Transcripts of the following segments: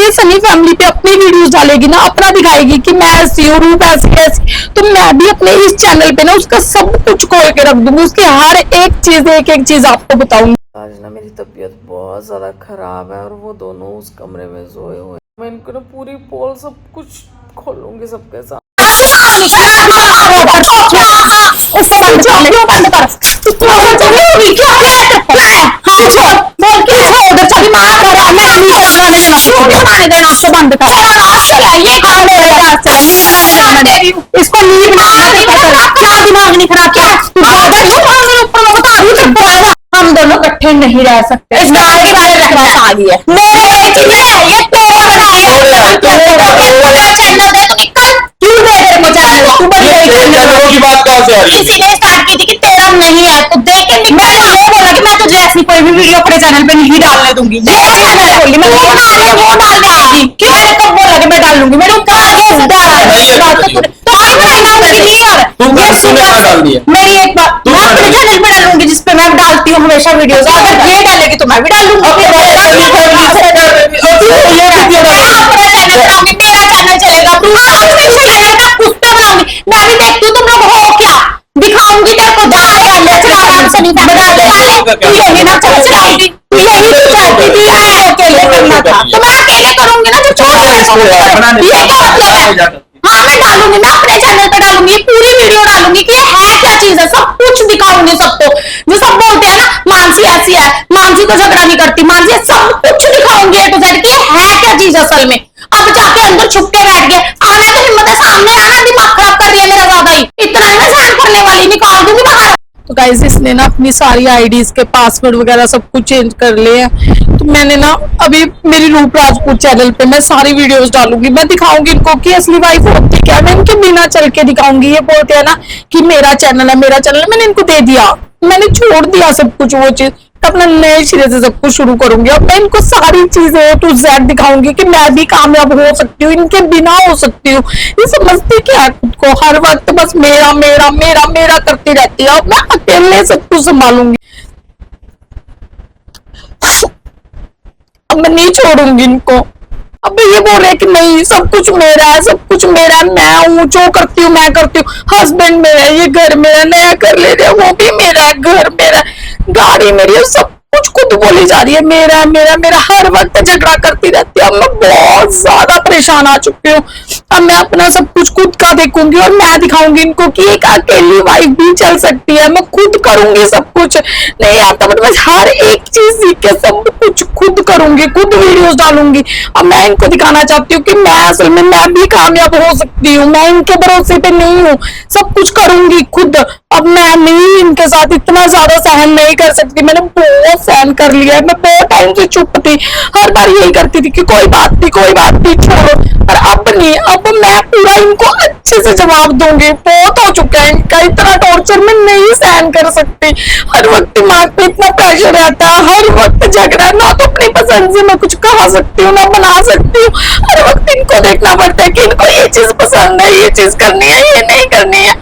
मेरी सनी फैमिली पे अपनी वीडियोस डालेगी ना, अपना दिखाएगी कि मैं ऐसी हूँ, रूप ऐसी ऐसी, तो मैं भी अपने इस चैनल पे ना उसका सब कुछ खोल के रख दूंगी, उसकी हर एक चीज आपको बताऊंगी। आज ना मेरी तबीयत बहुत ज़्यादा ख़राब है और वो दोनों उस कमरे में सोए हुए हैं। मैं इनको ना पूरी पोल सब कुछ खोलूंगी सबके साथ। इसको नींद क्या दिमाग नहीं खराब क्या हम दोनों इकट्ठे नहीं रह सकते। इस नारे के बारे में रहना आ गई है मेरे ये चीजें ये तेरा चैनल दे तू निकल क्यों दे तेरे को चैनल तू बड़ी की बात कहां से आ रही है? किसी ने स्टार्ट की थी कि तेरा नहीं है तो देख के निकल। मैं ये बोला कि मैं तुझे ऐसी कोई भी वीडियो अपने चैनल पे नहीं डालने दूंगी। ये चैनल बोली मैं वो डालने आएगी कि मैंने कब बोला कि मैं डाल लूंगी। मैंने कहा तो आज बनाएगा क्लियर मेरी एक बात मैं अपने चैनल पे डालूंगी जिसपे मैं डालती हूँ हमेशा वीडियोस। अगर ये डालेगी तो मैं भी डाल लूंगी। मेरा चैनल चलेगा उस पे बनाऊंगी। मैं भी देखती हूँ तुम लोग हो क्या दिखाऊंगी तेरे को जा तू यही ना चलाऊंगी तू यही चाहती थी अकेले करना था तो मैं अकेले करूंगी ना जो हाँ मैं डालूंगी मैं अपने चैनल पे डालूंगी पूरी वीडियो डालूंगी कि ये है क्या चीज है सब कुछ दिखाऊंगी सबको। जो सब बोलते हैं ना मानसी ऐसी है मानसी तो झगड़ा नहीं करती मानसी सब कुछ दिखाऊंगी ए टू जेड कि है क्या चीज असल में। अब जाके अंदर छुप के बैठ गए आना तो हिम्मत है सामने आना दिमाग खराब कर रही है मेरा ज्यादा ही इतना ही मैं सहन करने वाली निकाल दूंगी बाहर। तो गाइस इसने ना अपनी सारी आईडीज के पासवर्ड वगैरह सब कुछ चेंज कर लिए हैं तो मैंने ना अभी मेरी रूप राजपूत चैनल पे मैं सारी वीडियोस डालूंगी। मैं दिखाऊंगी इनको कि असली वाइफ होती क्या मैं इनके बिना चल के दिखाऊंगी। ये बोलते हैं ना कि मेरा चैनल है मैंने इनको दे दिया मैंने छोड़ दिया सब कुछ वो चीज अपना नए सिरे से सब कुछ शुरू करूंगी। अब मैं इनको सारी चीजें टू जेड दिखाऊंगी कि मैं भी कामयाब हो सकती हूँ इनके बिना हो सकती हूँ। ये समझती क्या है खुद को हर वक्त बस मेरा मेरा मेरा मेरा करती रहती है। अब मैं अकेले सब कुछ संभालूंगी। अब मैं नहीं छोड़ूंगी इनको। अब ये बोल रहे कि नहीं सब कुछ मेरा है सब कुछ मेरा है मैं हूँ जो करती हूँ मैं करती हूँ हस्बैंड मेरा है ये घर मेरा नया कर ले रहे वो भी मेरा है घर मेरा गाड़ी मेरी है सब कुछ खुद बोली जा रही है मेरा मेरा मेरा हर वक्त झगड़ा करती रहती है। अब मैं बहुत ज्यादा परेशान आ चुकी हूँ। अब मैं अपना सब कुछ खुद का देखूंगी और मैं दिखाऊंगी इनको कि एक अकेली वाइफ भी चल सकती है। मैं खुद करूंगी सब कुछ नहीं आता बट मैं हर एक चीज सीख के सब कुछ खुद करूंगी खुद वीडियोस डालूंगी। अब मैं इनको दिखाना चाहती हूँ कि मैं असल में मैं भी कामयाब हो सकती हूँ मैं इनके भरोसे पे नहीं हूँ सब कुछ करूंगी खुद। अब मैं नहीं इनके साथ इतना ज्यादा सहन नहीं कर सकती। मैंने बहुत सहन कर लिया है मैं बहुत टाइम से चुप थी हर बार यही करती थी कि कोई बात नहीं छोड़ो पर अब नहीं अब मैं पूरा इनको अच्छे से जवाब दूंगी। बहुत हो चुका है इनका इतना टॉर्चर मैं नहीं सहन कर सकती। हर वक्त दिमाग पे इतना प्रेशर रहता है हर वक्त झगड़ा ना तो अपनी पसंद से मैं कुछ कहा सकती हूँ ना बना सकती हूँ। हर वक्त इनको देखना पड़ता है कि इनको ये चीज पसंद है ये चीज करनी है ये नहीं करनी है।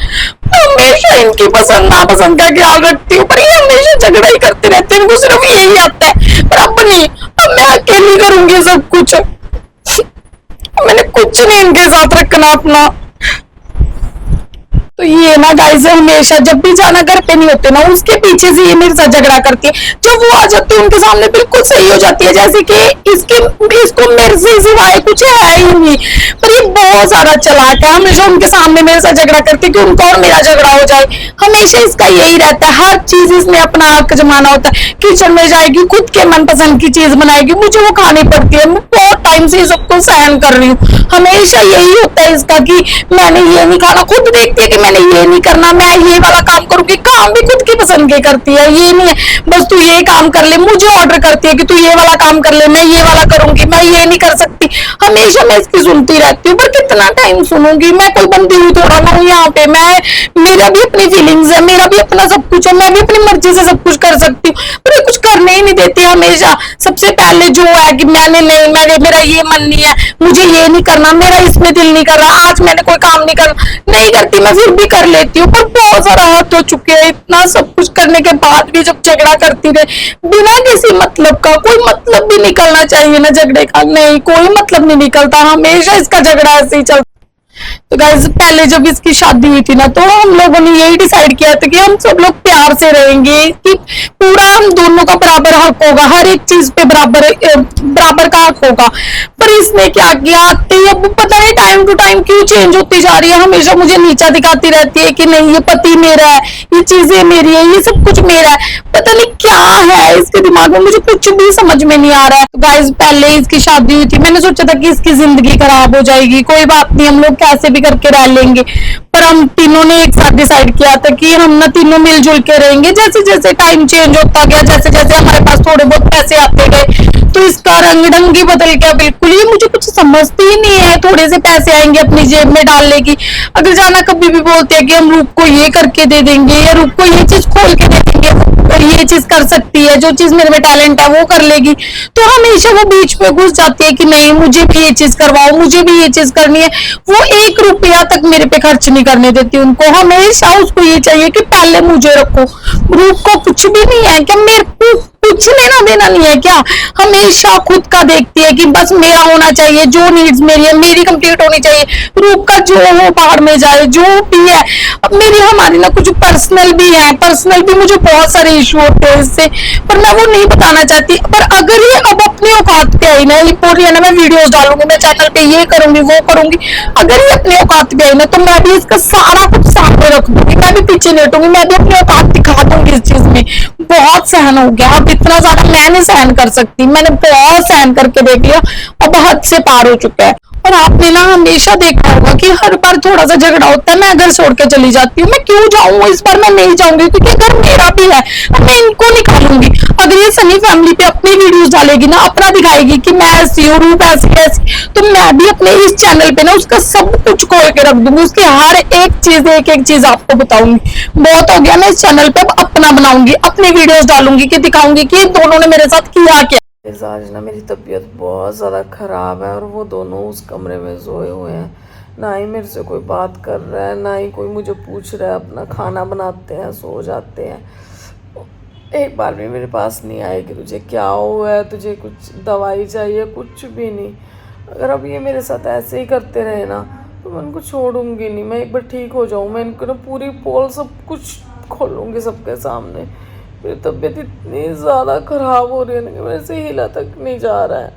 हमेशा इनकी पसंद नापसंद का ख्याल रखती हूँ पर ये हमेशा झगड़ा ही करते रहते हैं इनको सिर्फ यही आता है। पर अब नहीं अब मैं अकेली करूंगी सब कुछ। मैंने कुछ नहीं इनके साथ रखना अपना। तो ये ना गाइस हमेशा जब भी जाना घर पे नहीं होते ना उसके पीछे से ये मेरे साथ झगड़ा करती है। जब वो आ जाती है उनके सामने बिल्कुल सही हो जाती है जैसे कि इसको मेरे से सिवाय कुछ है ही नहीं। पर ये बहुत ज्यादा चालाक है हमेशा उनके सामने मेरे साथ झगड़ा करती है कि उनका और मेरा झगड़ा हो जाए। हमेशा इसका यही रहता है हर चीज इसने अपना हक जमाना होता है। किचन में जाएगी खुद के मनपसंद की चीज बनाएगी मुझे वो खानी पड़ती है। मैं बहुत टाइम से सबको सहन कर रही हूँ हमेशा यही होता है इसका कि मैंने ये नहीं खाना खुद देखती है कि मैंने ये नहीं करना मैं ये वाला काम करूंगी। काम भी खुद की पसंद के करती है ये नहीं है बस तू ये काम कर ले मुझे ऑर्डर करती है कि तू ये वाला काम कर ले मैं ये वाला करूंगी मैं ये नहीं कर सकती। हमेशा मैं इसकी सुनती रहती हूँ पर कितना टाइम सुनूंगी। मैं कोई बंदी हुई थोड़ा ना हूँ यहाँ पे मैं मेरा भी अपनी फीलिंग्स है मेरा भी अपना सब कुछ है मैं भी अपनी मर्जी से सब कुछ कर सकती हूँ। और ये कुछ करने ही नहीं देती हमेशा। सबसे पहले जो है कि मेरा ये मन नहीं है, मुझे ये नहीं करना, मेरा इसमें दिल नहीं कर रहा, आज मैंने कोई काम नहीं करना, नहीं करती मैं, फिर भी कर लेती हूँ। पर बहुत सारा हद हो चुके हैं, इतना सब कुछ करने के बाद भी जब झगड़ा करती रहे बिना किसी मतलब का, कोई मतलब भी निकलना चाहिए ना झगड़े का, नहीं कोई मतलब नहीं निकलता, हमेशा इसका झगड़ा ऐसे ही चलता। तो गाइस पहले जब इसकी शादी हुई थी ना, तो हम लोगों ने यही डिसाइड किया था कि हम सब लोग प्यार से रहेंगे, कि पूरा हम दोनों का बराबर हक होगा, हर एक चीज पे बराबर का हक होगा। पर इसने क्या किया, आते ही अब पता नहीं टाइम टू टाइम क्यों चेंज होती जा रही है, हमेशा मुझे नीचा दिखाती रहती है कि नहीं ये पति मेरा है, ये चीजें मेरी है, ये सब कुछ मेरा है। पता नहीं क्या है इसके दिमाग में, मुझे कुछ भी समझ में नहीं आ रहा है। तो गाइस पहले इसकी शादी हुई थी, मैंने सोचा था कि इसकी जिंदगी खराब हो जाएगी, कोई बात नहीं हम लोग कैसे भी करके रह लेंगे। पर हम तीनों ने एक साथ डिसाइड किया था कि हम ना तीनों मिलजुल के रहेंगे। जैसे जैसे टाइम चेंज होता गया, जैसे जैसे हमारे पास थोड़े बहुत पैसे आते गए, तो इसका रंग ढंग ही बदल गया बिल्कुल। ये मुझे कुछ समझती ही नहीं है, थोड़े से पैसे आएंगे अपनी जेब में डाल लेगी। अगर जाना कभी भी बोलते हैं कि हम रूप को ये करके दे देंगे या रूप को ये चीज खोल के दे देंगे, ये चीज कर सकती है, जो चीज मेरे में टैलेंट है वो कर लेगी, तो हमेशा वो बीच में घुस जाती है कि नहीं मुझे भी ये चीज करवाओ, मुझे भी ये चीज करनी है। वो 1 रुपया तक मेरे पे खर्च नहीं करने देती उनको, हमेशा उसको ये चाहिए कि पहले मुझे रखो। रूप को कुछ भी नहीं है क्या, मेरे को कुछ लेना देना नहीं है क्या, हमेशा खुद का देखती है कि बस मेरा होना चाहिए, जो नीड्स मेरी है मेरी कंप्लीट होनी चाहिए, रूप का जो हो बाहर में जाए, जो भी है। अब मेरी हमारी ना कुछ पर्सनल भी है, पर्सनल भी मुझे बहुत सारे इशू होते हैं इससे, पर मैं वो नहीं बताना चाहती। पर अगर ये अब अपनी औकात पे आई ना, ये बोल रही है ना मैं वीडियोस डालूंगी, मैं चैनल पे ये करूंगी वो करूंगी, अगर ये अपनी औकात पे आई ना, तो मैं भी इसका सारा कुछ सामने रख दूंगी, मैं भी पीछे नहीं हटूंगी, मैं भी अपनी औकात दिखा दूंगी इस चीज में। बहुत सहन हो गया, अब इतना ज्यादा मैं नहीं सहन कर सकती, मैंने बहुत सहन करके देख लिया, अब हद से पार हो चुका है। और आपने ना हमेशा देखा होगा कि हर बार थोड़ा सा झगड़ा होता है, मैं घर छोड़ के चली जाती हूँ, मैं क्यों जाऊँ, इस बार मैं नहीं जाऊंगी क्योंकि घर मेरा भी है, अब मैं इनको निकालूंगी। अगर ये सनी फैमिली पे अपनी वीडियोस डालेगी ना, अपना दिखाएगी कि मैं ऐसी हूँ, रूप ऐसी ऐसी, तो मैं भी अपने इस चैनल पे ना उसका सब कुछ खोल के रख दूंगी, उसकी हर एक चीज आपको बताऊंगी। बहुत हो गया, मैं इस चैनल पे अपना बनाऊंगी, अपनी वीडियोस डालूंगी कि दिखाऊंगी कि दोनों ने मेरे साथ किया क्या। आज ना मेरी तबीयत बहुत ज़्यादा ख़राब है और वो दोनों उस कमरे में सोए हुए हैं, ना ही मेरे से कोई बात कर रहा है, ना ही कोई मुझे पूछ रहा है, अपना खाना बनाते हैं सो जाते हैं, एक बार भी मेरे पास नहीं आए कि तुझे क्या हुआ है, तुझे कुछ दवाई चाहिए, कुछ भी नहीं। अगर अब ये मेरे साथ ऐसे ही करते रहे ना, तो मैं उनको छोड़ूंगी नहीं, मैं एक बार ठीक हो जाऊँ, मैं इनको ना पूरी पोल सब कुछ खोलूँगी सबके सामने। मेरी तबीयत इतनी ज़्यादा ख़राब हो रही है ना कि मेरे से हिला तक नहीं जा रहा है।